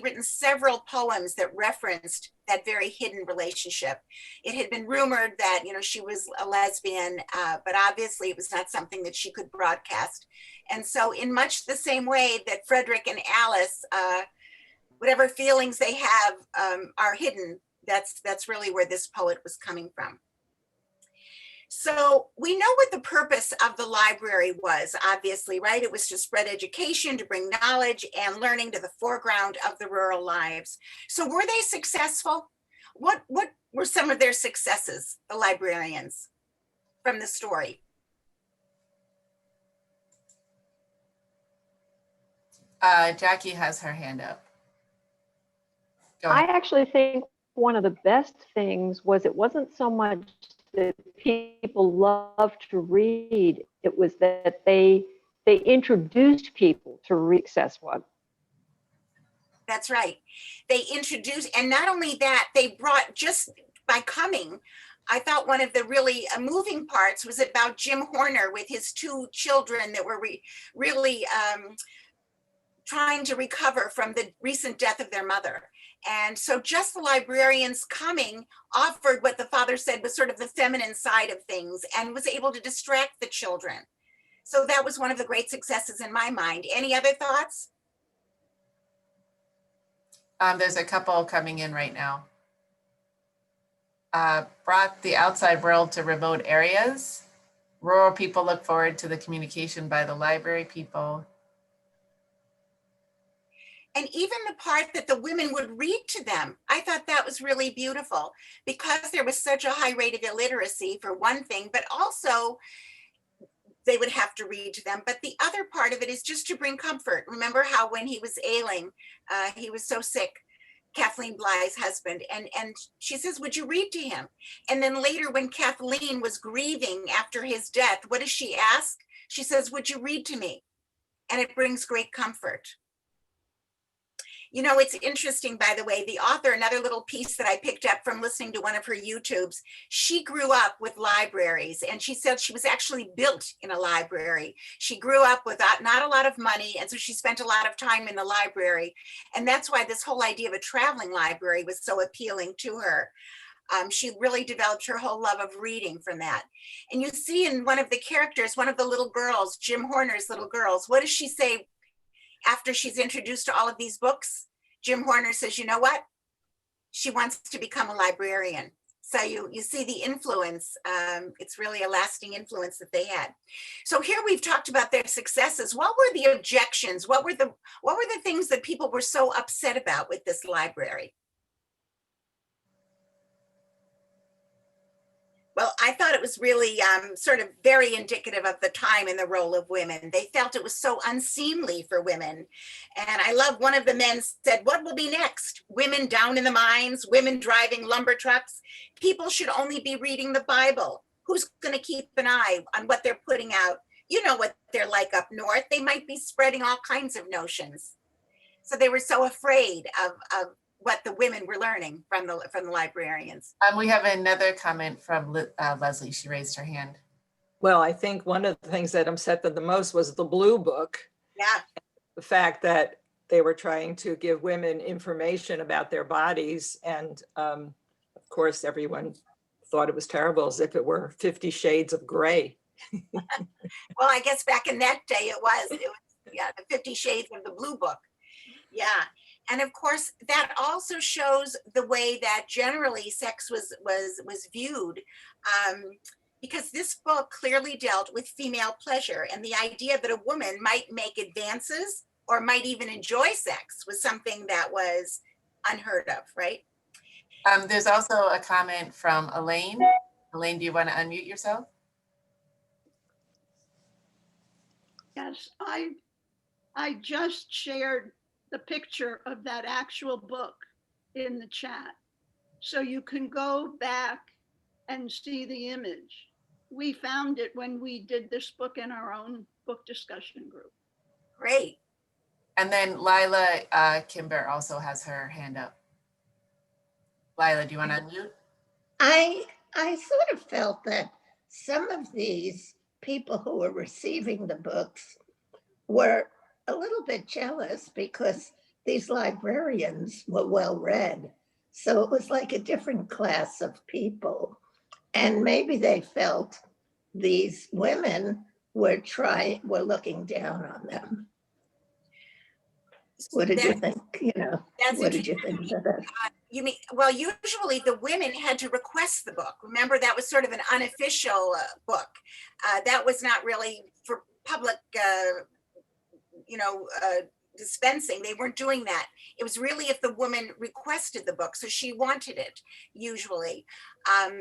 written several poems that referenced that very hidden relationship. It had been rumored that, you know, she was a lesbian, but obviously it was not something that she could broadcast. And so in much the same way that Frederick and Alice, whatever feelings they have are hidden, that's really where this poet was coming from. So we know what the purpose of the library was, obviously, right? It was to spread education, to bring knowledge and learning to the foreground of the rural lives. So were they successful? What were some of their successes, the librarians, from the story? Jackie has her hand up. I actually think one of the best things was it wasn't so much that people loved to read, it was that they introduced people to read successful. That's right. They introduced, and not only that, they brought, just by coming, I thought one of the really moving parts was about Jim Horner with his two children that were really trying to recover from the recent death of their mother. And so just the librarians coming offered what the father said was sort of the feminine side of things and was able to distract the children. So that was one of the great successes in my mind. Any other thoughts? There's a couple coming in right now. Brought the outside world to remote areas. Rural people look forward to the communication by the library people. And even the part that the women would read to them, I thought that was really beautiful because there was such a high rate of illiteracy for one thing, but also they would have to read to them. But the other part of it is just to bring comfort. Remember how when he was ailing, he was so sick, Kathleen Bly's husband, and she says, would you read to him? And then later when Kathleen was grieving after his death, what does she ask? She says, would you read to me? And it brings great comfort. You know, it's interesting, by the way, the author, another little piece that I picked up from listening to one of her YouTubes, she grew up with libraries and she said she was actually built in a library. She grew up with not a lot of money. And so she spent a lot of time in the library. And that's why this whole idea of a traveling library was so appealing to her. She really developed her whole love of reading from that. And you see in one of the characters, one of the little girls, Jim Horner's little girls, what does she say after she's introduced to all of these books? Jim Horner says, you know what? She wants to become a librarian. So you see the influence. It's really a lasting influence that they had. So here we've talked about their successes. What were the objections? What were the things that people were so upset about with this library? Well, I thought it was really sort of very indicative of the time and the role of women. They felt it was so unseemly for women. And I love one of the men said, what will be next? Women down in the mines, women driving lumber trucks. People should only be reading the Bible. Who's going to keep an eye on what they're putting out? You know what they're like up north. They might be spreading all kinds of notions. So they were so afraid of what the women were learning from the librarians. We have another comment from Leslie. She raised her hand. Well, I think one of the things that upset them the most was the Blue Book. Yeah. The fact that they were trying to give women information about their bodies. And of course, everyone thought it was terrible, as if it were 50 Shades of Gray. Well, I guess back in that day, it was yeah, the 50 Shades of the Blue Book. Yeah. And of course, that also shows the way that generally sex was viewed, because this book clearly dealt with female pleasure, and the idea that a woman might make advances or might even enjoy sex was something that was unheard of, right? There's also a comment from Elaine. Elaine, do you want to unmute yourself? Yes, I just shared the picture of that actual book in the chat. So you can go back and see the image. We found it when we did this book in our own book discussion group. Great. And then Lila Kimber also has her hand up. Lila, do you want to unmute? I sort of felt that some of these people who were receiving the books were a little bit jealous because these librarians were well read. So it was like a different class of people. And maybe they felt these women were looking down on them. What did you think? That's What did you think of that? You mean, well, usually the women had to request the book. Remember, that was sort of an unofficial book. That was not really for public, dispensing. They weren't doing that. It was really if the woman requested the book. So she wanted it, usually.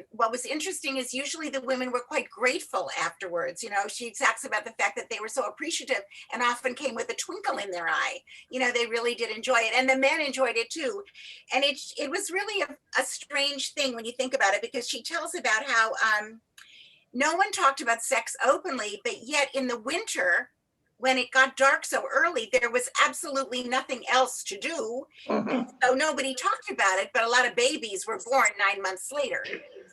What was interesting is usually the women were quite grateful afterwards. She talks about the fact that they were so appreciative and often came with a twinkle in their eye. They really did enjoy it. And the men enjoyed it too. And it was really a strange thing when you think about it, because she tells about how no one talked about sex openly, but yet in the winter, when it got dark so early, there was absolutely nothing else to do. Mhm. So nobody talked about it, but a lot of babies were born 9 months later.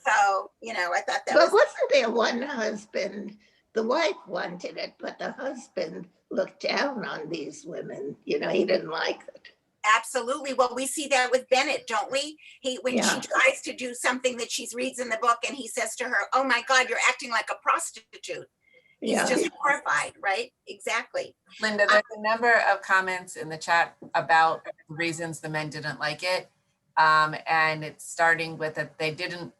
So, I thought that But was, wasn't there one husband, the wife wanted it, but the husband looked down on these women. He didn't like it. absolutely. Well, we see that with Bennett, don't we? When Yeah. she tries to do something that she reads in the book and he says to her, "Oh my God, you're acting like a prostitute." He's Yeah. just horrified, right? Exactly. Lynda, there's a number of comments in the chat about the reasons the men didn't like it. And it's starting with that they didn't,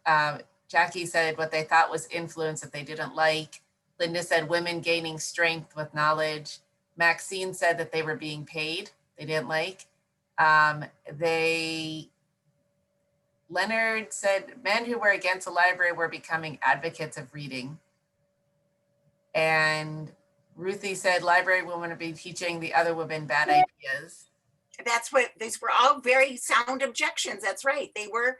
Jackie said what they thought was influence that they didn't like. Lynda said women gaining strength with knowledge. Maxine said that they were being paid, they didn't like. Leonard said men who were against the library were becoming advocates of reading. And Ruthie said library women would be teaching the other women bad ideas. That's what these were all very sound objections. That's right. They were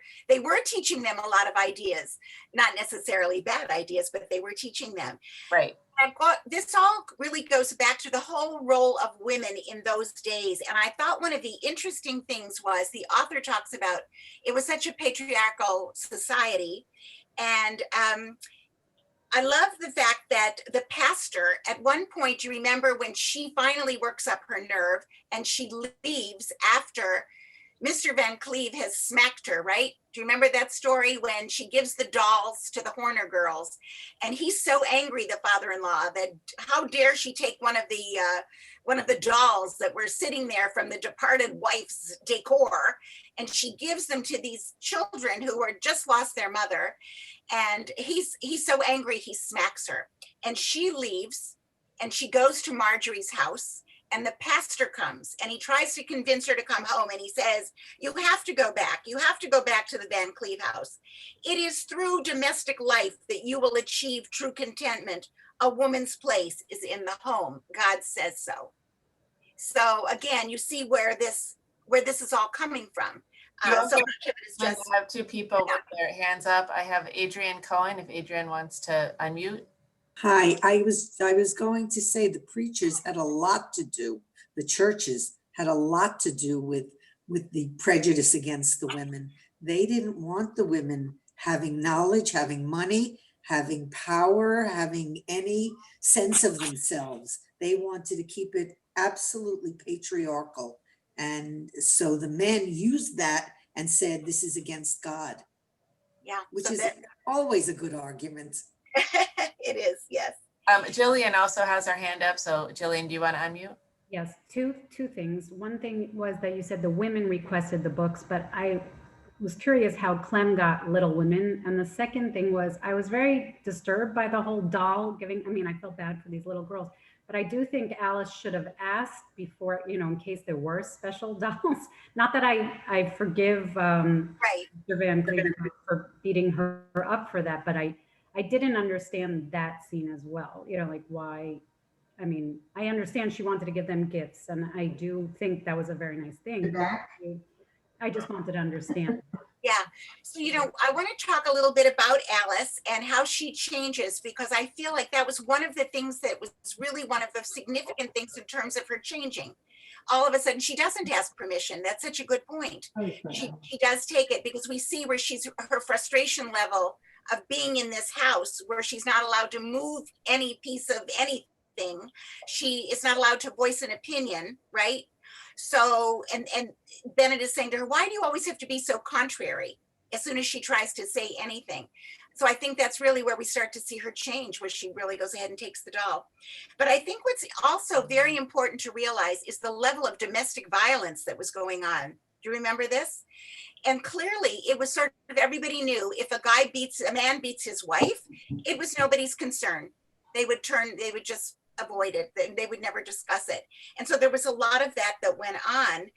teaching them a lot of ideas, not necessarily bad ideas, but they were teaching them. Right. And this all really goes back to the whole role of women in those days. And I thought one of the interesting things was the author talks about it was such a patriarchal society. And I love the fact that the pastor, at one point, you remember when she finally works up her nerve and she leaves after Mr. Van Cleve has smacked her, right? Do you remember that story when she gives the dolls to the Horner girls? And he's so angry, the father-in-law, that how dare she take one of the dolls that were sitting there from the departed wife's decor, and she gives them to these children who are just lost their mother. And he's so angry, he smacks her. And she leaves and she goes to Marjorie's house. And the pastor comes and he tries to convince her to come home. And he says, "You have to go back. You have to go back to the Van Cleve house. It is through domestic life that you will achieve true contentment. A woman's place is in the home. God says so." So again, you see where this is all coming from. You also, so much of it is Lynda, just, have two people with their hands up. I have Adrienne Cohen, if Adrienne wants to unmute. Hi, I was going to say the preachers had a lot to do, the churches had a lot to do with the prejudice against the women. They didn't want the women having knowledge, having money, having power, having any sense of themselves. They wanted to keep it absolutely patriarchal. And so the men used that and said, this is against God. yeah. Which so is always a good argument. it is, yes. Jillian also has her hand up. So Jillian, do you want to unmute? Yes, two things. One thing was that you said the women requested the books, but I was curious how Clem got Little Women. And the second thing was I was very disturbed by the whole doll giving. I mean, I felt bad for these little girls, but I do think Alice should have asked before, in case there were special dolls. Not that I forgive Right. Mr. Van Cleve for beating her up for that, but I didn't understand that scene as well. Like why. I mean, I understand she wanted to give them gifts, and I do think that was a very nice thing. I just wanted to understand. Yeah. So, I want to talk a little bit about Alice and how she changes, because I feel like that was one of the things that was really one of the significant things in terms of her changing. All of a sudden, she doesn't ask permission. That's such a good point. She does take it, because we see where her frustration level of being in this house where she's not allowed to move any piece of anything. She is not allowed to voice an opinion, right? So, and Bennett is saying to her, why do you always have to be so contrary as soon as she tries to say anything? So I think that's really where we start to see her change, where she really goes ahead and takes the doll. But I think what's also very important to realize is the level of domestic violence that was going on. Do you remember this? And clearly it was sort of, everybody knew if a man beats his wife, it was nobody's concern. They would just avoid it. They would never discuss it. And so there was a lot of that went on.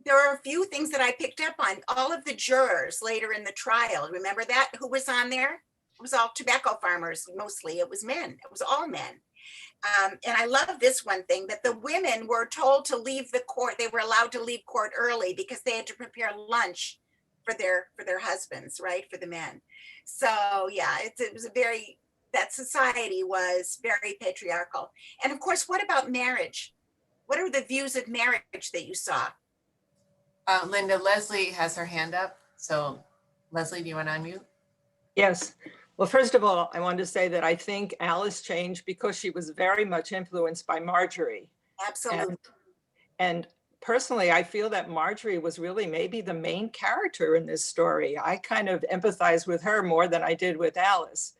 There are a few things that I picked up on. All of the jurors later in the trial, remember that? Who was on there? It was all tobacco farmers, mostly. It was men. It was all men. And I love this one thing, that the women were told to leave the court. They were allowed to leave court early because they had to prepare lunch for their husbands, right? For the men. So yeah, it was that society was very patriarchal. And of course, what about marriage? What are the views of marriage that you saw? Lynda, Leslie has her hand up. So Leslie, do you want to unmute? Yes. Well, first of all, I wanted to say that I think Alice changed because she was very much influenced by Marjorie. Absolutely. And personally, I feel that Marjorie was really maybe the main character in this story. I kind of empathized with her more than I did with Alice.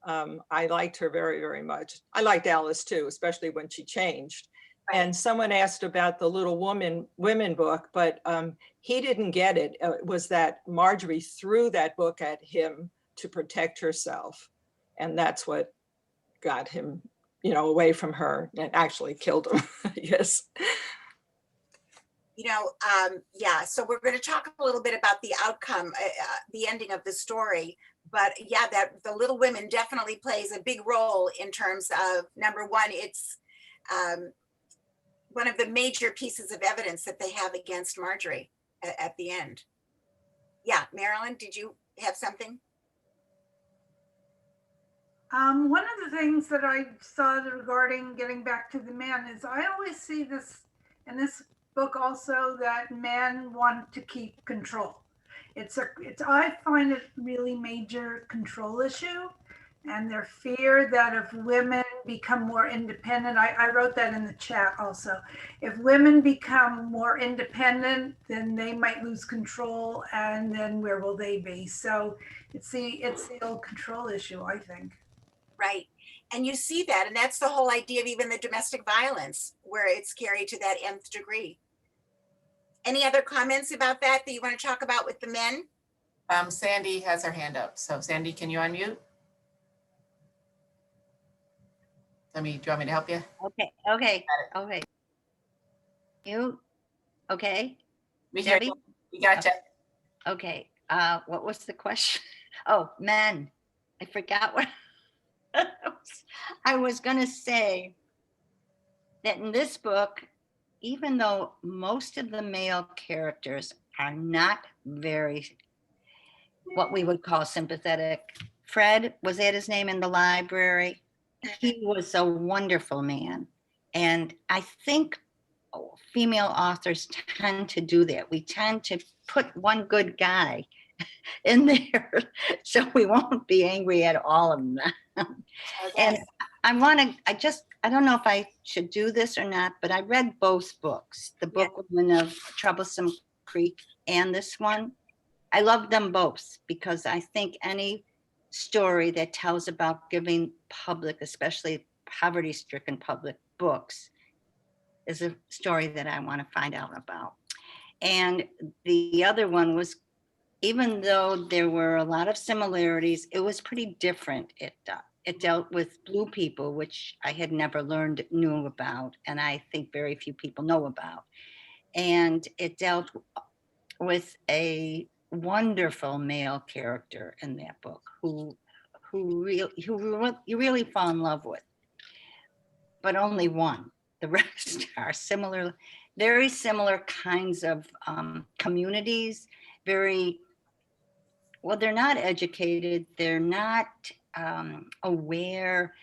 I liked her very, very much. I liked Alice too, especially when she changed. Right. And someone asked about the Little Women book, but he didn't get it. It was that Marjorie threw that book at him to protect herself. And that's what got him, away from her and actually killed him, yes. Yeah, so we're going to talk a little bit about the outcome, the ending of the story. But yeah, that the Little Women definitely plays a big role in terms of, number one, it's one of the major pieces of evidence that they have against Marjorie at the end. Yeah, Marilyn, did you have something? One of the things that I saw regarding getting back to the man is I always see this in this book also, that men want to keep control. I find it really major control issue, and their fear that if women become more independent, I wrote that in the chat also. If women become more independent, then they might lose control, and then where will they be? So it's the old control issue, I think. Right. And you see that, and that's the whole idea of even the domestic violence, where it's carried to that nth degree. Any other comments about that you want to talk about with the men? Sandy has her hand up. So Sandy, can you unmute? Do you want me to help you? Okay. You, okay? We hear you. We got you. Okay, what was the question? Oh, men. I forgot what I was gonna say, that in this book, even though most of the male characters are not very, what we would call sympathetic. Fred, was that his name in the library? He was a wonderful man. And I think female authors tend to do that. We tend to put one good guy in there so we won't be angry at all of them. And I don't know if I should do this or not, but I read both books, the book Women of Troublesome Creek and this one. I love them both because I think any story that tells about giving public, especially poverty-stricken public, books is a story that I want to find out about. And the other one was, even though there were a lot of similarities, it was pretty different. It dealt with blue people, which I had never knew about, and I think very few people know about. And it dealt with a wonderful male character in that book who you really fall in love with, but only one. The rest are similar, very similar kinds of communities. Well, they're not educated. They're not aware.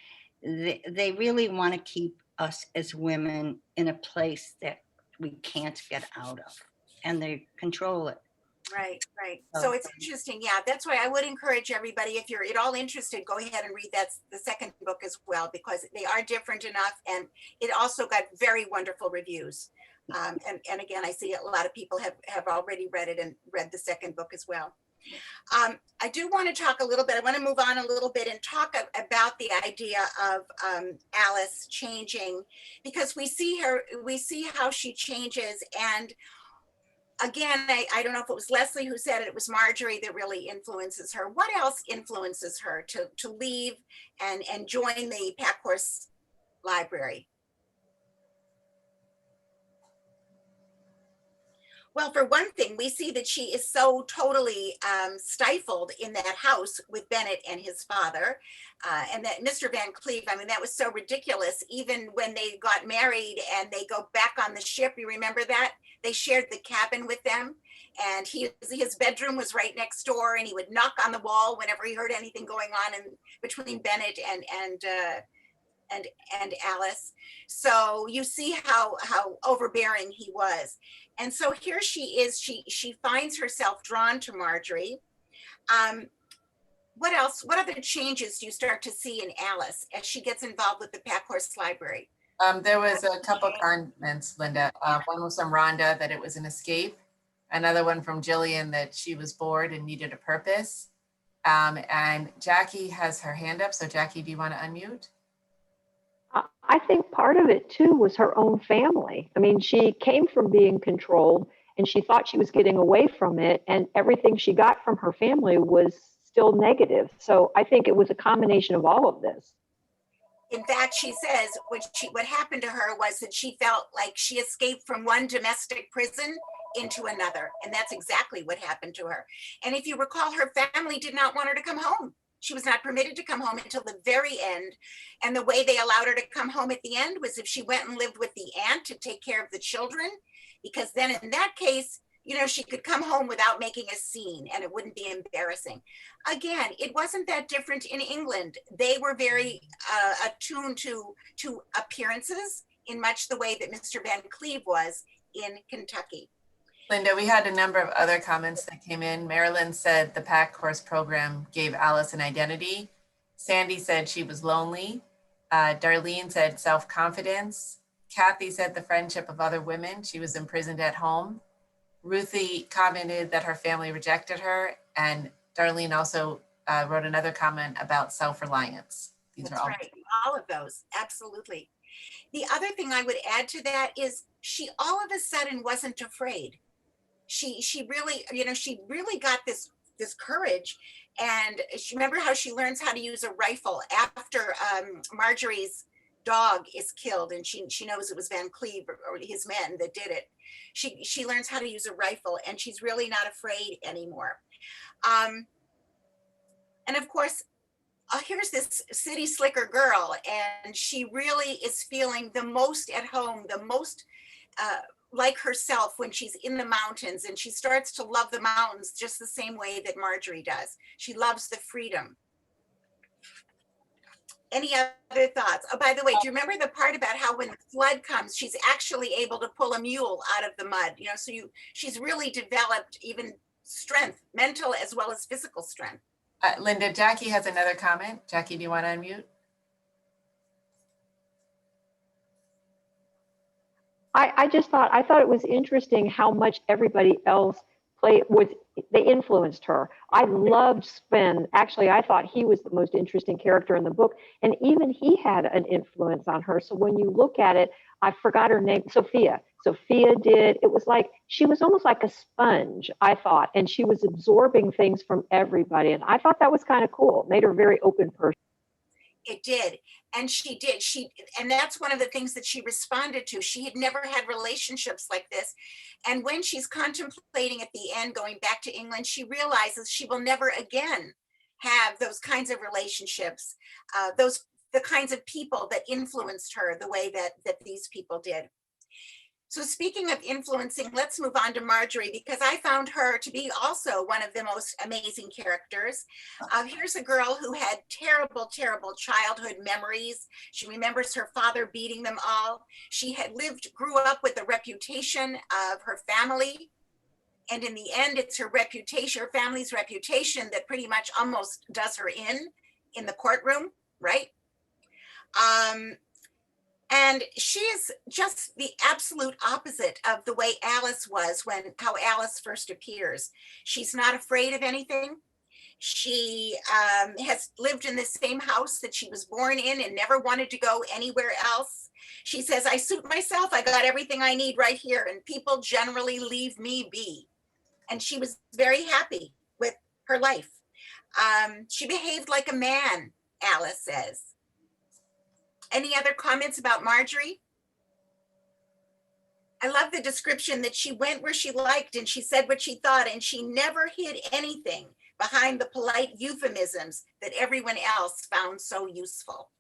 They really want to keep us as women in a place that we can't get out of, and they control it. Right, right. So- So it's interesting. Yeah, that's why I would encourage everybody, if you're at all interested, go ahead and read the second book as well, because they are different enough, and it also got very wonderful reviews. And again, I see a lot of people have already read it and read the second book as well. I do want to talk a little bit. I want to move on a little bit and talk about the idea of Alice changing, because we see how she changes. And again, I don't know if it was Leslie who said it, it was Marjorie that really influences her. What else influences her to leave and join the Pack Horse Library? Well, for one thing, we see that she is so totally stifled in that house with Bennett and his father. And that Mr. Van Cleve, I mean, that was so ridiculous. Even when they got married and they go back on the ship, you remember that? They shared the cabin with them. And his bedroom was right next door, and he would knock on the wall whenever he heard anything going on between Bennett and Alice. So you see how overbearing he was. And so here she is, she finds herself drawn to Marjorie. What else, what other changes do you start to see in Alice as she gets involved with the Pack Horse Library? There was a couple comments, Linda. One was from Rhonda that it was an escape. Another one from Jillian that she was bored and needed a purpose. And Jackie has her hand up. So Jackie, do you want to unmute? I think part of it too was her own family. I mean, she came from being controlled and she thought she was getting away from it, and everything she got from her family was still negative. So I think it was a combination of all of this. In fact, she says what happened to her was that she felt like she escaped from one domestic prison into another. And that's exactly what happened to her. And if you recall, her family did not want her to come home. She was not permitted to come home until the very end. And the way they allowed her to come home at the end was if she went and lived with the aunt to take care of the children, because then in that case, you know, she could come home without making a scene and it wouldn't be embarrassing. Again, it wasn't that different in England. They were very attuned to appearances in much the way that Mr. Van Cleve was in Kentucky. Linda, we had a number of other comments that came in. Marilyn said the Pack Horse program gave Alice an identity. Sandy said she was lonely. Darlene said self-confidence. Kathy said the friendship of other women. She was imprisoned at home. Ruthie commented that her family rejected her. And Darlene also wrote another comment about self-reliance. That's right, all of those, absolutely. The other thing I would add to that is she all of a sudden wasn't afraid. She really, you know, she really got this courage. And she, remember how she learns how to use a rifle after Marjorie's dog is killed, and she knows it was Van Cleve or his men that did it. She learns how to use a rifle, and she's really not afraid anymore. And of course, here's this city slicker girl, and she really is feeling the most at home, the most like herself when she's in the mountains, and she starts to love the mountains just the same way that Marjorie does. She loves the freedom. Any other thoughts? Oh, by the way, do you remember the part about how when the flood comes, she's actually able to pull a mule out of the mud? You know, so she's really developed even strength, mental as well as physical strength. Linda, Jackie has another comment. Jackie, do you want to unmute? I thought it was interesting how much everybody else they influenced her. I loved Sven. Actually, I thought he was the most interesting character in the book. And even he had an influence on her. So when you look at it, I forgot her name, Sophia. Sophia did. It was like, she was almost like a sponge, I thought. And she was absorbing things from everybody. And I thought that was kind of cool. It made her a very open person. It did. And and that's one of the things that she responded to. She had never had relationships like this. And when she's contemplating at the end, going back to England, she realizes she will never again have those kinds of relationships, the kinds of people that influenced her the way that these people did. So speaking of influencing, let's move on to Marjorie, because I found her to be also one of the most amazing characters. Here's a girl who had terrible, terrible childhood memories. She remembers her father beating them all. She had grew up with a reputation of her family, And in the end, it's her reputation, her family's reputation that pretty much almost does her in the courtroom, right? And she is just the absolute opposite of the way Alice was how Alice first appears. She's not afraid of anything. She has lived in the same house that she was born in and never wanted to go anywhere else. She says, I suit myself. I got everything I need right here. And people generally leave me be. And she was very happy with her life. She behaved like a man, Alice says. Any other comments about Marjorie? I love the description that she went where she liked and she said what she thought, and she never hid anything behind the polite euphemisms that everyone else found so useful.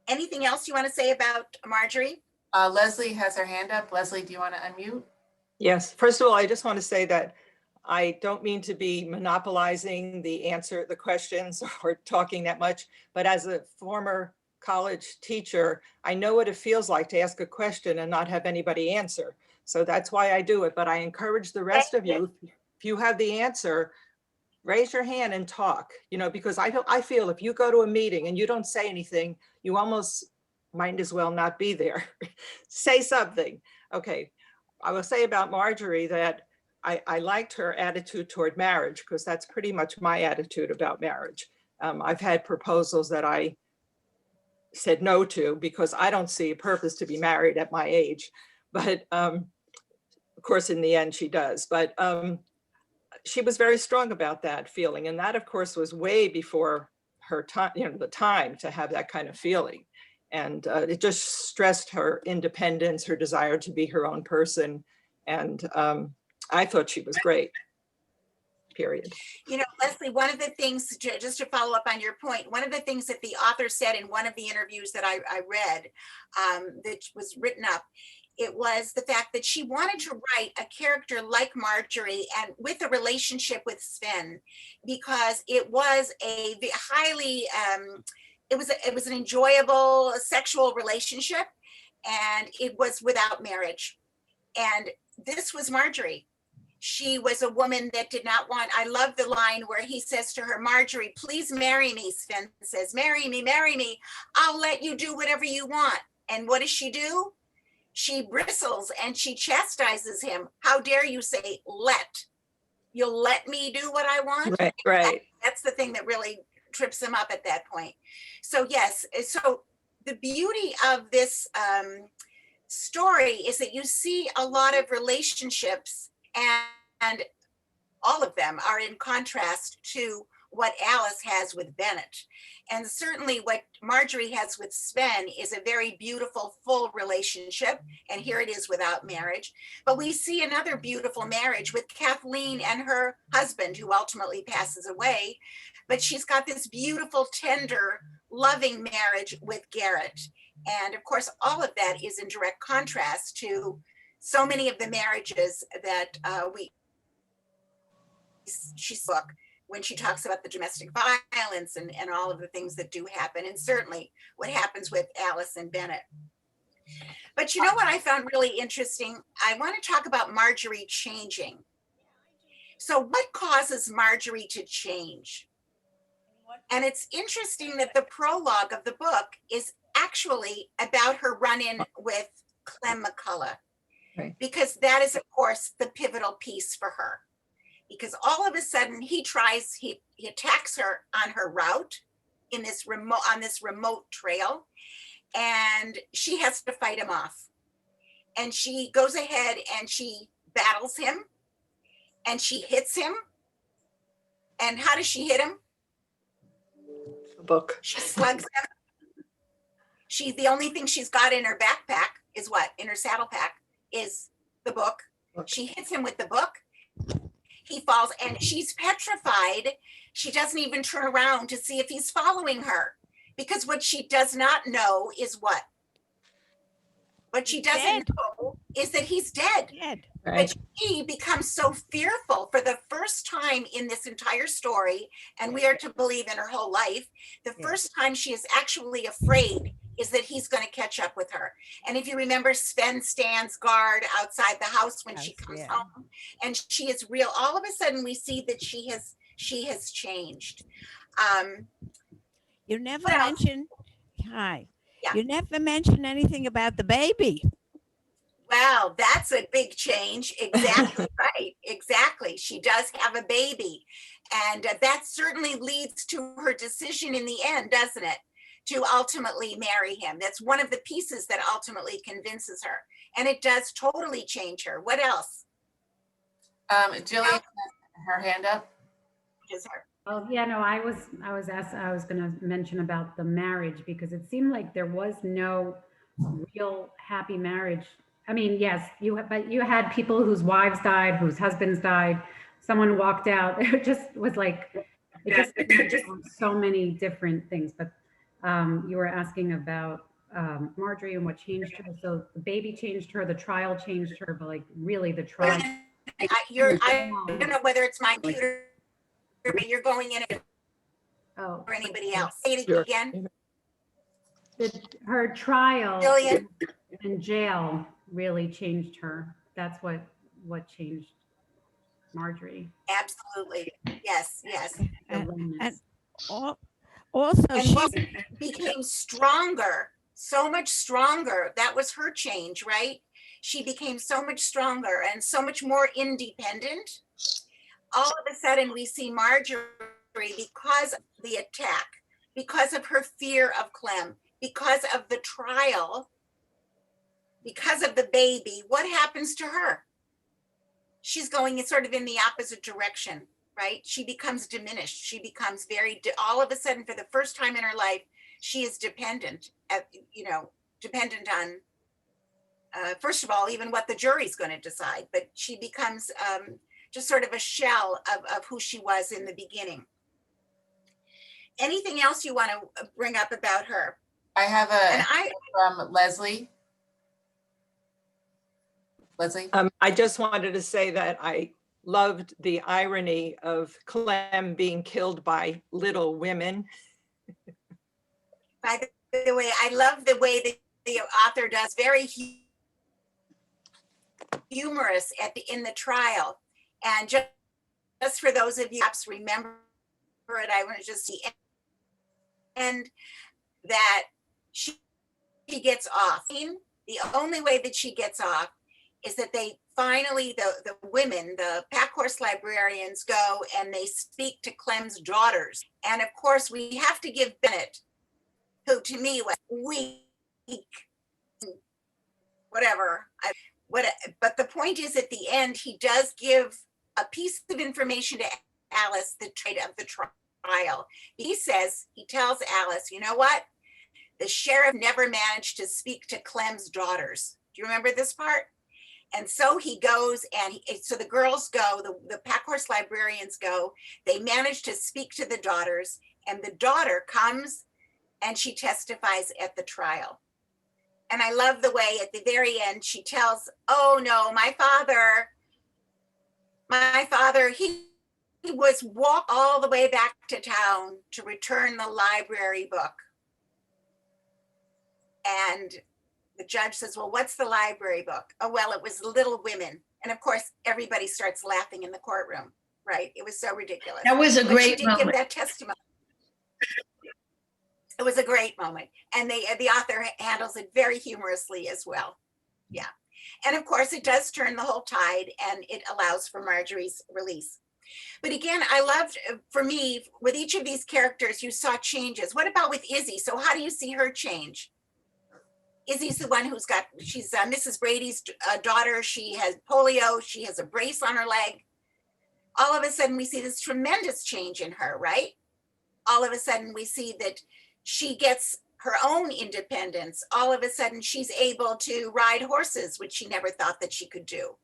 Anything else you want to say about Marjorie? Leslie has her hand up. Leslie, do you want to unmute? Yes, first of all, I just want to say that I don't mean to be monopolizing the questions or talking that much, but as a former college teacher, I know what it feels like to ask a question and not have anybody answer. So that's why I do it. But I encourage the rest of you, if you have the answer, raise your hand and talk, because I feel if you go to a meeting and you don't say anything, you almost might as well not be there. Say something. Okay. I will say about Marjorie that I liked her attitude toward marriage, because that's pretty much my attitude about marriage. I've had proposals that I said no to because I don't see a purpose to be married at my age. But of course, in the end, she does. But she was very strong about that feeling. And that, of course, was way before her time, the time to have that kind of feeling. And it just stressed her independence, her desire to be her own person. And I thought she was great, period. Leslie, one of the things, just to follow up on your point, one of the things that the author said in one of the interviews that I read that was written up, it was the fact that she wanted to write a character like Marjorie and with a relationship with Sven, because it was a highly, it was an enjoyable sexual relationship, and it was without marriage. And this was Marjorie. She was a woman that did not want, I love the line where he says to her, Marjorie, please marry me. Sven says, marry me. I'll let you do whatever you want. And what does she do? She bristles and she chastises him. How dare you say let? You'll let me do what I want? Right. That's the thing that really trips him up at that point. So yes, so the beauty of this story is that you see a lot of relationships, and all of them are in contrast to what Alice has with Bennett. And certainly what Marjorie has with Sven is a very beautiful, full relationship. And here it is without marriage. But we see another beautiful marriage with Kathleen and her husband, who ultimately passes away. But she's got this beautiful, tender, loving marriage with Garrett. And of course, all of that is in direct contrast to so many of the marriages that she spoke when she talks about the domestic violence and all of the things that do happen, and certainly what happens with Alice and Bennett. But you know what I found really interesting? I want to talk about Marjorie changing. So what causes Marjorie to change? And it's interesting that the prologue of the book is actually about her run-in with Clem McCullough, right, because that is, of course, the pivotal piece for her. Because all of a sudden he attacks her on her route on this remote trail, and she has to fight him off. And she goes ahead and she battles him and she hits him. And how does she hit him? Book. She slugs him. The only thing she's got in her backpack is what? In her saddle pack is the book. She hits him with the book. He falls and she's petrified. She doesn't even turn around to see if he's following her, because what she does not know is what? What she doesn't know is that he's dead. Right. But she becomes so fearful for the first time in this entire story, and we are to believe in her whole life, the first time she is actually afraid is that he's going to catch up with her. And if you remember, Sven stands guard outside the house when she comes home, and she is real. All of a sudden, we see that she has changed. You never Well, mentioned, hi, Yeah. you never mentioned anything about the baby. Wow, that's a big change. Exactly right. Exactly. She does have a baby. And that certainly leads to her decision in the end, doesn't it? To ultimately marry him. That's one of the pieces that ultimately convinces her. And it does totally change her. What else? Jillian has her hand up. Is her. Oh, yeah, no, I was going to mention about the marriage because it seemed like there was no real happy marriage. I mean, yes, but you had people whose wives died, whose husbands died. Someone walked out. It just was like, it just so many different things. But you were asking about Marjorie and what changed her. So the baby changed her, the trial changed her, but like really the trial. I don't know whether it's my computer, but you're going in it Oh, or anybody else. Say it Sure. again. Her trial Jillian? in jail really changed her. That's what changed Marjorie. Absolutely. Yes, yes. And Loneliness. also, And she what became stronger, so much stronger. That was her change, right? She became so much stronger and so much more independent. All of a sudden, we see Marjorie, because of the attack, because of her fear of Clem, because of the trial, because of the baby, what happens to her? She's going sort of in the opposite direction, right? She becomes diminished. She becomes all of a sudden, for the first time in her life, she is dependent dependent on, first of all, even what the jury's going to decide, but she becomes just sort of a shell of who she was in the beginning. Anything else you want to bring up about her? I have from Leslie. Leslie? I just wanted to say that I loved the irony of Clem being killed by little women. By the way, I love the way that the author does, very humorous in the trial. And just for those of you perhaps remember it, I want to just see and that she gets off. The only way that she gets off is that they finally, the women, the pack horse librarians, go and they speak to Clem's daughters. And of course, we have to give Bennett, who to me was weak, whatever. But the point is, at the end, he does give a piece of information to Alice, the trade of the trial. He tells Alice, you know what? The sheriff never managed to speak to Clem's daughters. Do you remember this part? And so he goes, and so the girls go, the pack horse librarians go, they manage to speak to the daughters, and the daughter comes and she testifies at the trial. And I love the way at the very end she tells, oh no, my father, he was walked all the way back to town to return the library book. And the judge says, well, what's the library book? Oh, well, it was Little Women. And of course, everybody starts laughing in the courtroom, right? It was so ridiculous. That was a But great she did moment. give that testimony. It was a great moment. And the author handles it very humorously as well. Yeah. And of course, it does turn the whole tide, and it allows for Marjorie's release. But again, I loved, for me, with each of these characters, you saw changes. What about with Izzy? So how do you see her change? Izzy's the one she's Mrs. Brady's daughter. She has polio. She has a brace on her leg. All of a sudden, we see this tremendous change in her, right? All of a sudden, we see that she gets her own independence. All of a sudden, she's able to ride horses, which she never thought that she could do.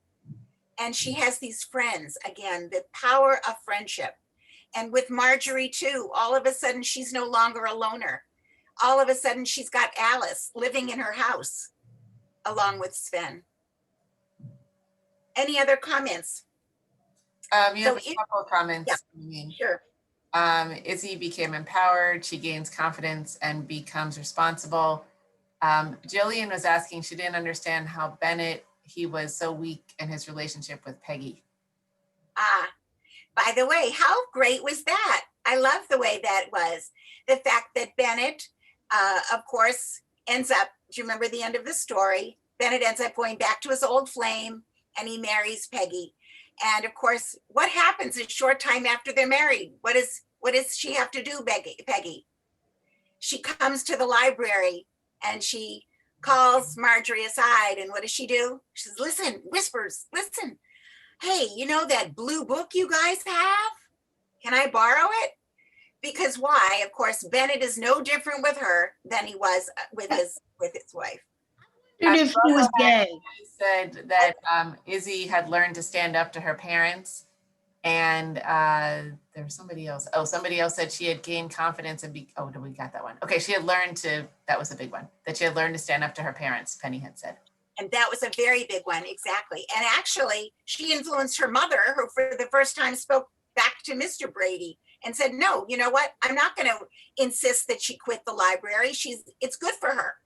And she has these friends, again, the power of friendship. And with Marjorie too, all of a sudden, she's no longer a loner. All of a sudden, she's got Alice living in her house along with Sven. Any other comments? You have a couple of comments. Yeah, sure. Izzy became empowered. She gains confidence and becomes responsible. Jillian was asking, she didn't understand how Bennett, he was so weak in his relationship with Peggy. By the way, how great was that? I love the way that was. The fact that Bennett, of course, ends up, do you remember the end of the story? Bennett ends up going back to his old flame and he marries Peggy. And of course, what happens a short time after they're married? What does she have to do, Peggy? She comes to the library and she calls Marjorie aside. And what does she do? She says, listen, whispers, listen. Hey, you know that blue book you guys have? Can I borrow it? Because why? Of course, Bennett is no different with her than he was with his wife. If he was gay. He said that Izzy had learned to stand up to her parents, and there was somebody else. Oh, somebody else said she had gained confidence and oh, we got that one. Okay, she had learned to, that was a big one, that she had learned to stand up to her parents, Penny had said. And that was a very big one, exactly. And actually, she influenced her mother, who for the first time spoke back to Mr. Brady and said, no, you know what? I'm not going to insist that she quit the library. It's good for her.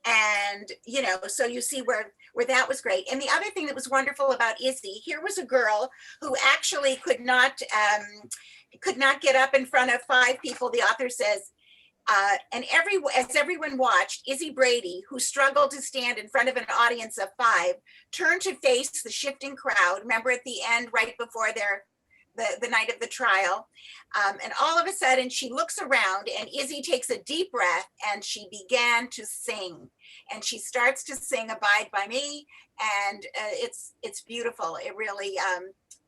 And, you know, so you see where that was great. And the other thing that was wonderful about Izzy, here was a girl who actually could not get up in front of 5 people, the author says, as everyone watched, Izzy Brady, who struggled to stand in front of an audience of 5, turned to face the shifting crowd. Remember at the end, right before the night of the trial. And all of a sudden she looks around and Izzy takes a deep breath and she began to sing. And she starts to sing Abide by Me. And it's beautiful. It really,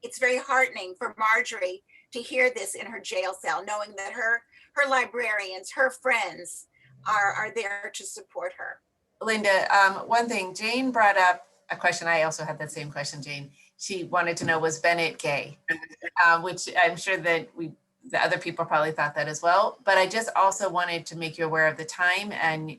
it's very heartening for Marjorie to hear this in her jail cell, knowing that her librarians, her friends are there to support her. Lynda, one thing, Jane brought up a question. I also had that same question, Jane. She wanted to know, was Bennett gay? Which I'm sure that the other people probably thought that as well. But I just also wanted to make you aware of the time and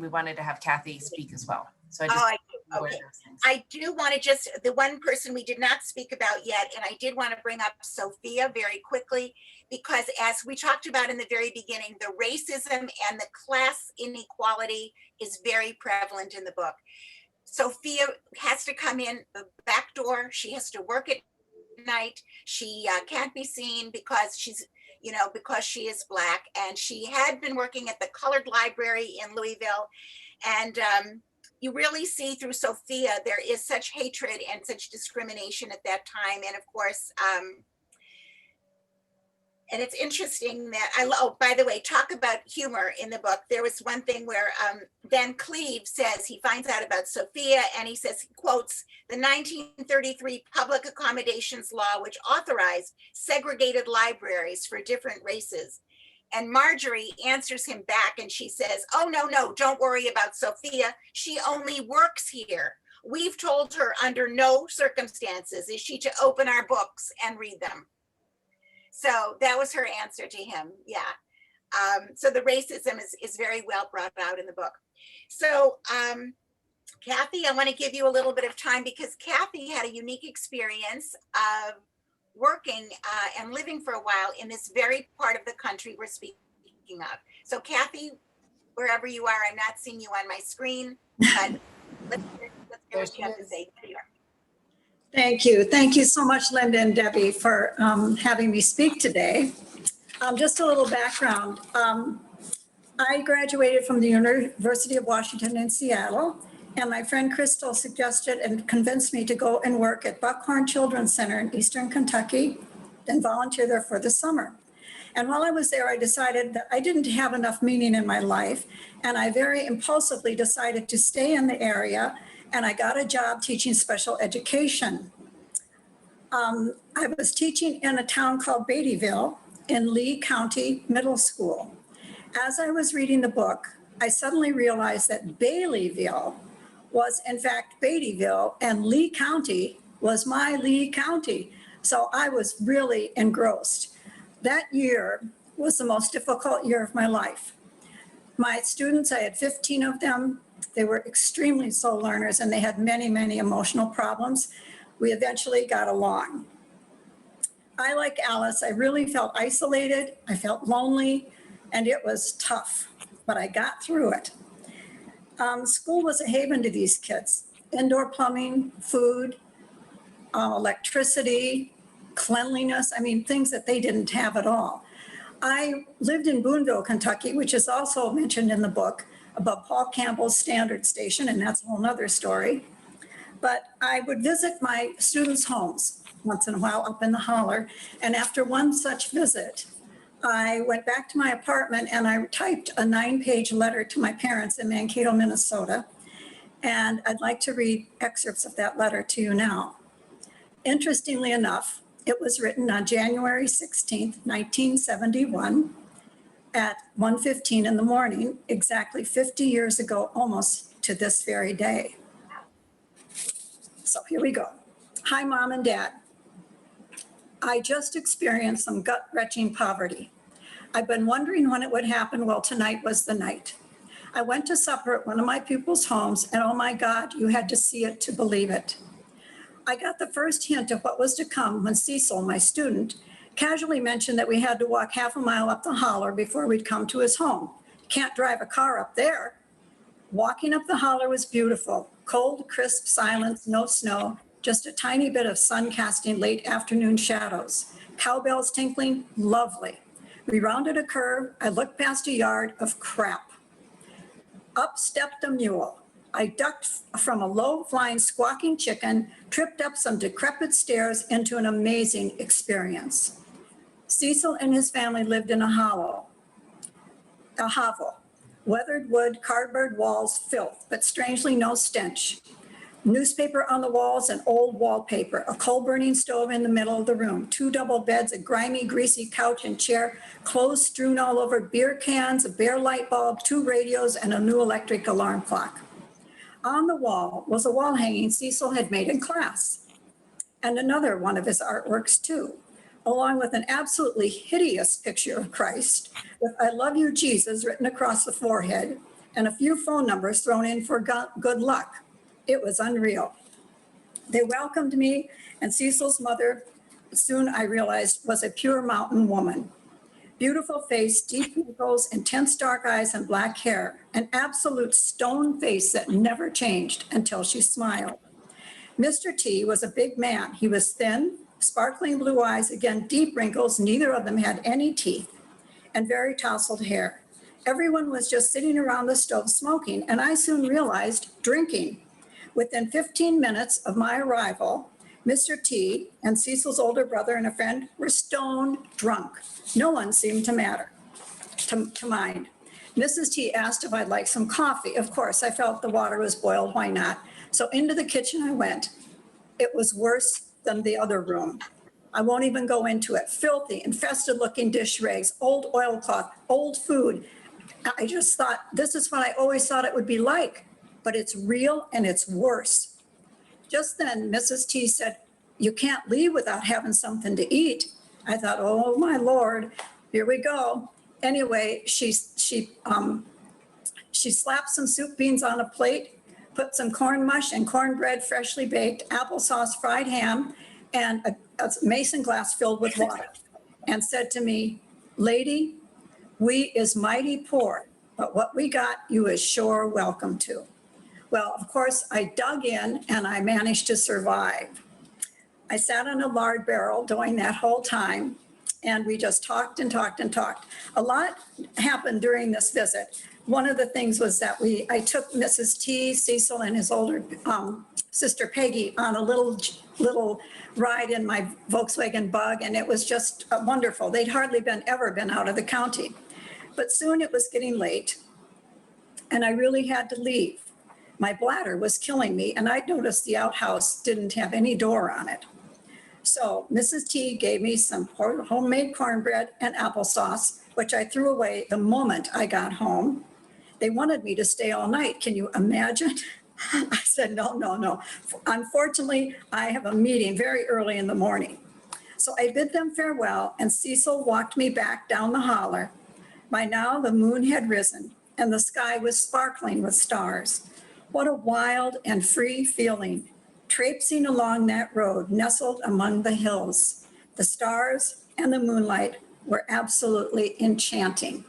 we wanted to have Kathy speak as well. So I do want to just, the one person we did not speak about yet, and I did want to bring up Sophia very quickly, because as we talked about in the very beginning, the racism and the class inequality is very prevalent in the book. Sophia has to come in the back door. She has to work at night. She can't be seen because because she is Black, and she had been working at the colored library in Louisville. And you really see through Sophia, there is such hatred and such discrimination at that time. And of course, and it's interesting that oh, by the way, talk about humor in the book. There was one thing where Ben Cleve says, he finds out about Sophia and he says, he quotes, the 1933 Public Accommodations Law, which authorized segregated libraries for different races. And Marjorie answers him back and she says, oh, no, don't worry about Sophia. She only works here. We've told her under no circumstances is she to open our books and read them. So that was her answer to him. Yeah. So the racism is very well brought out in the book. So Kathy, I want to give you a little bit of time because Kathy had a unique experience of working and living for a while in this very part of the country we're speaking of. So Kathy, wherever you are, I'm not seeing you on my screen, but let's hear what you have to say. Here you are. Thank you. Thank you so much, Lynda and Debbie, for having me speak today. Just a little background. I graduated from the University of Washington in Seattle, and my friend Crystal suggested and convinced me to go and work at Buckhorn Children's Center in Eastern Kentucky and volunteer there for the summer. And while I was there, I decided that I didn't have enough meaning in my life, and I very impulsively decided to stay in the area, and I got a job teaching special education. I was teaching in a town called Beattyville in Lee County Middle School. As I was reading the book, I suddenly realized that Baileyville was in fact Beattyville and Lee County was my Lee County. So I was really engrossed. That year was the most difficult year of my life. My students, I had 15 of them. They were extremely slow learners and they had many, many emotional problems. We eventually got along. I, like Alice, I really felt isolated. I felt lonely and it was tough, but I got through it. School was a haven to these kids. Indoor plumbing, food, electricity, cleanliness, I mean, things that they didn't have at all. I lived in Boonville, Kentucky, which is also mentioned in the book, above Paul Campbell's Standard Station, and that's a whole nother story. But I would visit my students' homes once in a while up in the holler. And after one such visit, I went back to my apartment and I typed a 9-page letter to my parents in Mankato, Minnesota. And I'd like to read excerpts of that letter to you now. Interestingly enough, it was written on January 16th, 1971 at 1:15 in the morning, exactly 50 years ago, almost to this very day. So here we go. Hi, Mom and Dad. I just experienced some gut-wrenching poverty. I've been wondering when it would happen. Well, tonight was the night. I went to supper at one of my pupils' homes, and oh my God, you had to see it to believe it. I got the first hint of what was to come when Cecil, my student, casually mentioned that we had to walk half a mile up the holler before we'd come to his home. Can't drive a car up there. Walking up the holler was beautiful. Cold, crisp silence, no snow, just a tiny bit of sun casting late afternoon shadows. Cowbells tinkling, lovely. We rounded a curve. I looked past a yard of crap. Up stepped a mule. I ducked from a low-flying squawking chicken, tripped up some decrepit stairs into an amazing experience. Cecil and his family lived in a hovel. Weathered wood, cardboard walls, filth, but strangely no stench. Newspaper on the walls and old wallpaper, a coal-burning stove in the middle of the room, 2 double beds, a grimy, greasy couch and chair, clothes strewn all over, beer cans, a bare light bulb, 2 radios, and a new electric alarm clock. On the wall was a wall hanging Cecil had made in class, and another one of his artworks too, along with an absolutely hideous picture of Christ with "I love you, Jesus" written across the forehead and a few phone numbers thrown in for good luck. It was unreal. They welcomed me, and Cecil's mother, soon I realized, was a pure mountain woman. Beautiful face, deep wrinkles, intense dark eyes, and black hair. An absolute stone face that never changed until she smiled. Mr. T was a big man. He was thin, sparkling blue eyes, again, deep wrinkles, neither of them had any teeth, and very tousled hair. Everyone was just sitting around the stove smoking, and I soon realized drinking. Within 15 minutes of my arrival, Mr. T and Cecil's older brother and a friend were stone drunk. No one seemed to mind. Mrs. T asked if I'd like some coffee. Of course, I felt the water was boiled, why not? So into the kitchen I went. It was worse than the other room. I won't even go into it. Filthy, infested looking dish rags, old oilcloth, old food. I just thought, this is what I always thought it would be like, but it's real and it's worse. Just then, Mrs. T said, "You can't leave without having something to eat." I thought, oh my Lord, here we go. Anyway, she slapped some soup beans on a plate, put some corn mush and cornbread freshly baked, applesauce, fried ham, and a mason glass filled with water, and said to me, "Lady, we is mighty poor, but what we got you is sure welcome to." Well, of course, I dug in and I managed to survive. I sat on a lard barrel during that whole time, and we just talked and talked and talked. A lot happened during this visit. One of the things was that I took Mrs. T, Cecil, and his older sister Peggy on a little ride in my Volkswagen Bug, and it was just wonderful. They'd hardly ever been out of the county. But soon it was getting late, and I really had to leave. My bladder was killing me, and I noticed the outhouse didn't have any door on it. So Mrs. T gave me some homemade cornbread and applesauce, which I threw away the moment I got home. They wanted me to stay all night. Can you imagine? I said, no. Unfortunately, I have a meeting very early in the morning. So I bid them farewell, and Cecil walked me back down the holler. By now, the moon had risen, and the sky was sparkling with stars. What a wild and free feeling, traipsing along that road nestled among the hills. The stars and the moonlight were absolutely enchanting.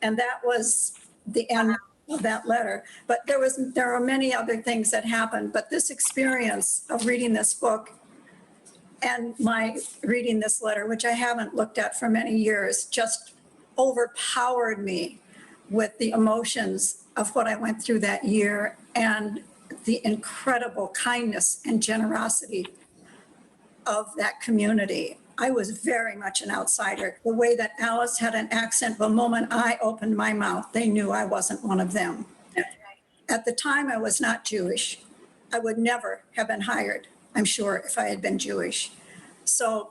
And that was the end of that letter. But there are many other things that happened, but this experience of reading this book and my reading this letter, which I haven't looked at for many years, just overpowered me with the emotions of what I went through that year and the incredible kindness and generosity of that community. I was very much an outsider. The way that Alice had an accent, the moment I opened my mouth, they knew I wasn't one of them. At the time, I was not Jewish. I would never have been hired, I'm sure, if I had been Jewish. So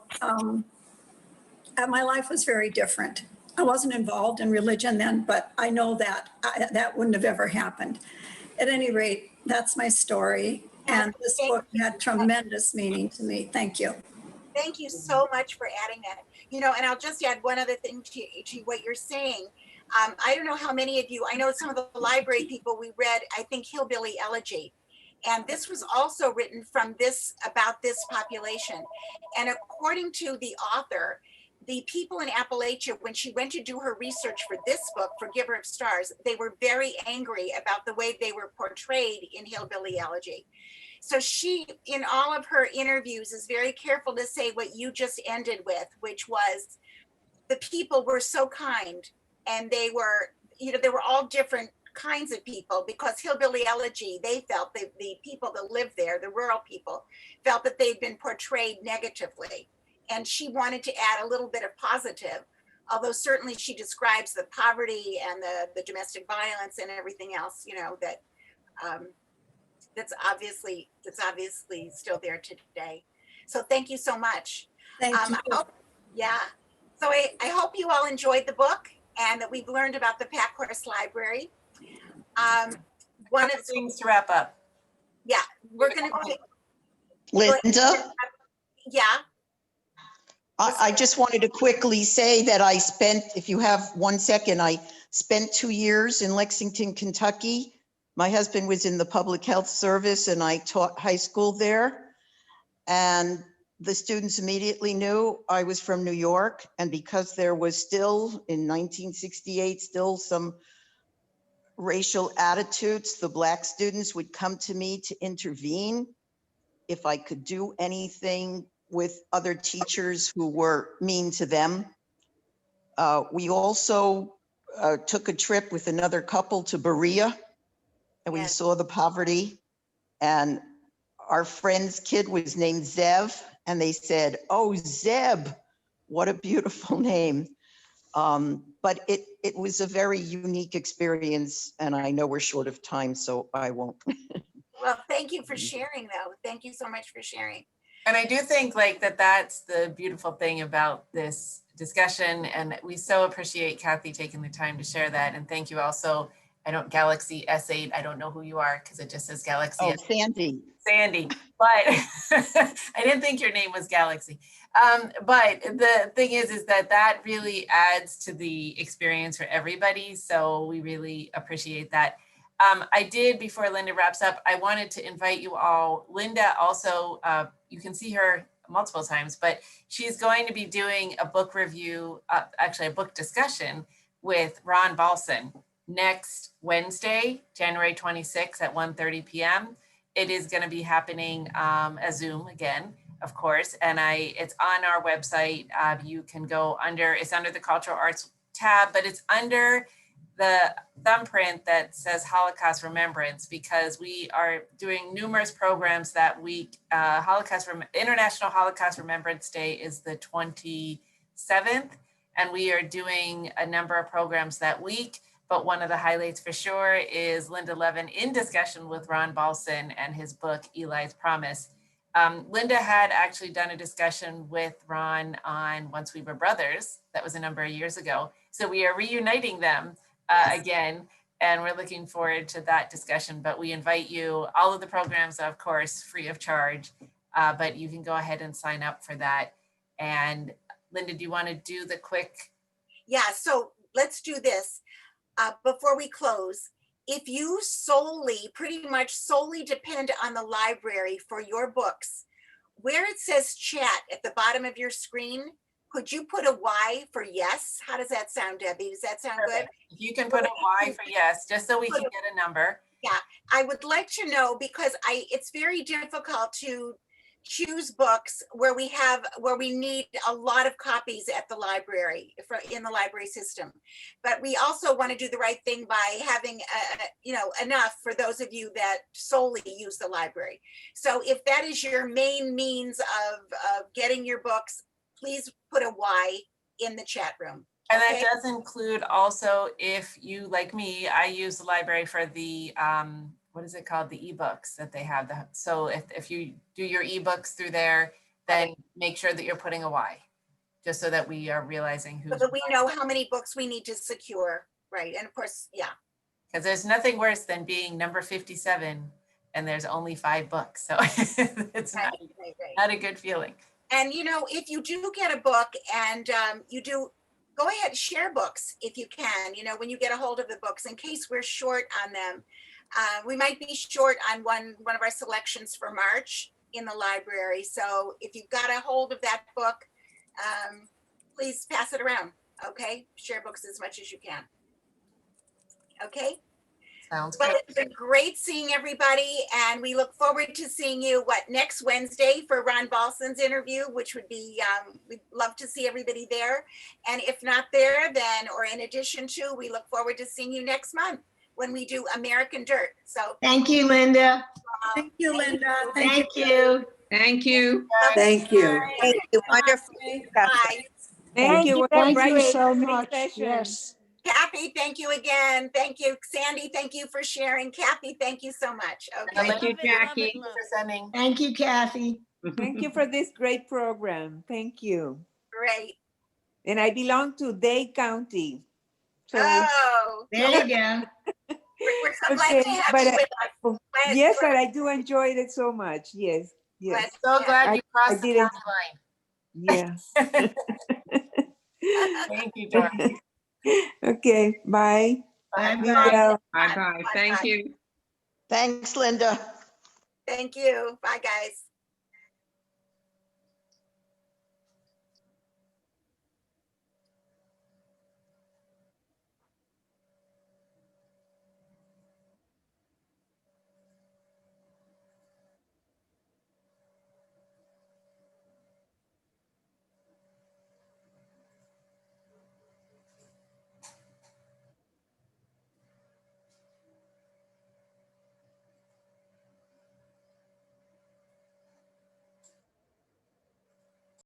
my life was very different. I wasn't involved in religion then, but I know that that wouldn't have ever happened. At any rate, that's my story. And this book had tremendous meaning to me. Thank you. Thank you so much for adding that. You know, and I'll just add one other thing to what you're saying. I don't know how many of you, I know some of the library people, we read, I think, Hillbilly Elegy. And this was also written from about this population. And according to the author, the people in Appalachia, when she went to do her research for this book, for Giver of Stars, they were very angry about the way they were portrayed in Hillbilly Elegy. So she, in all of her interviews, is very careful to say what you just ended with, which was the people were so kind, and they were, they were all different kinds of people, because Hillbilly Elegy, they felt that the people that lived there, the rural people, felt that they'd been portrayed negatively. And she wanted to add a little bit of positive, although certainly she describes the poverty and the domestic violence and everything else, that that's obviously still there today. So thank you so much. Thank you. Yeah. So I hope you all enjoyed the book and that we've learned about the Packhorse Library. One of the things to wrap up. Yeah, we're going to. Lynda? Yeah. I just wanted to quickly say that I spent, if you have 1 second, I spent 2 years in Lexington, Kentucky. My husband was in the public health service and I taught high school there. And the students immediately knew I was from New York. And because there was still, in 1968, still some racial attitudes, the Black students would come to me to intervene if I could do anything with other teachers who were mean to them. We also took a trip with another couple to Berea, and we saw the poverty. And our friend's kid was named Zev, and they said, "Oh, Zeb, what a beautiful name." But it was a very unique experience, and I know we're short of time, so I won't. Well, thank you for sharing, though. Thank you so much for sharing. And I do think that's the beautiful thing about this discussion. And we so appreciate Kathy taking the time to share that. And thank you also. Galaxy S8, I don't know who you are because it just says Galaxy. Oh, Sandy. But I didn't think your name was Galaxy. But the thing is that really adds to the experience for everybody. So we really appreciate that. I did, before Lynda wraps up, I wanted to invite you all. Lynda also, you can see her multiple times, but she's going to be doing a book review, actually a book discussion with Ron Balson next Wednesday, January 26th at 1:30 p.m. It is going to be happening as Zoom again, of course, and it's on our website. You can go it's under the Cultural Arts tab, but it's under the thumbprint that says Holocaust Remembrance, because we are doing numerous programs that week. International Holocaust Remembrance Day is the 27th, and we are doing a number of programs that week. But one of the highlights for sure is Lynda Levin in discussion with Ron Balson and his book, Eli's Promise. Lynda had actually done a discussion with Ron on Once We Were Brothers. That was a number of years ago. So we are reuniting them again, and we're looking forward to that discussion. But we invite you, all of the programs, of course, free of charge, but you can go ahead and sign up for that. And Lynda, do you want to do the quick? Yeah, so let's do this. Before we close, if you pretty much solely depend on the library for your books, where it says chat at the bottom of your screen, Could you put a Y for yes? How does that sound, Debbie? Does that sound good? If you can put a Y for yes, just so we can get a number. Yeah, I would like to know because it's very difficult to choose books where we need a lot of copies at the library in the library system. But we also want to do the right thing by having, enough for those of you that solely use the library. So if that is your main means of getting your books, please put a Y in the chat room. And that Okay? does include also if you, like me, I use the library for the, what is it called? The ebooks that they have. So if you do your ebooks through there, then make sure that you're putting a Y, just so that we are realizing who's. So that we know how many books we need to secure, right? And of course, yeah. Because there's nothing worse than being number 57 and there's only 5 books. So it's Right, not a good feeling. And if you do get a book and go ahead and share books if you can, when you get a hold of the books, in case we're short on them. We might be short on one of our selections for March in the library. So if you've got a hold of that book, please pass it around. Okay, share books as much as you can. Okay. Sounds Well, great. it's been great seeing everybody, and we look forward to seeing you next Wednesday for Ron Balson's interview, which would be we'd love to see everybody there. And if not there, then or in addition to, we look forward to seeing you next month when we do American Dirt. So Thank you, Linda. Thank you, Linda. Thank you. Thank you. Thank you. Thank you. Wonderful. bye. Thank you. What a Thank you great so great much. session. Yes. Kathy, thank you again. Thank you, Sandy. Thank you for sharing. Kathy, thank you so much. Okay. Thank you, Love it, love Jackie. it, love it. For sending. Thank you, Kathy. Thank you for this great program. Thank you. Great. And I belong to Dade County. So, Oh, There you go. we're so glad to have but you with us. Glad- yes, but I do enjoy it so much. Yes, yes. glad- So glad you crossed the didn't- county line. Yeah. Thank you, Doris. Okay, bye. Bye Be bye. well. Bye-bye. Thank you. Thanks, Linda. Thank you. Bye, guys.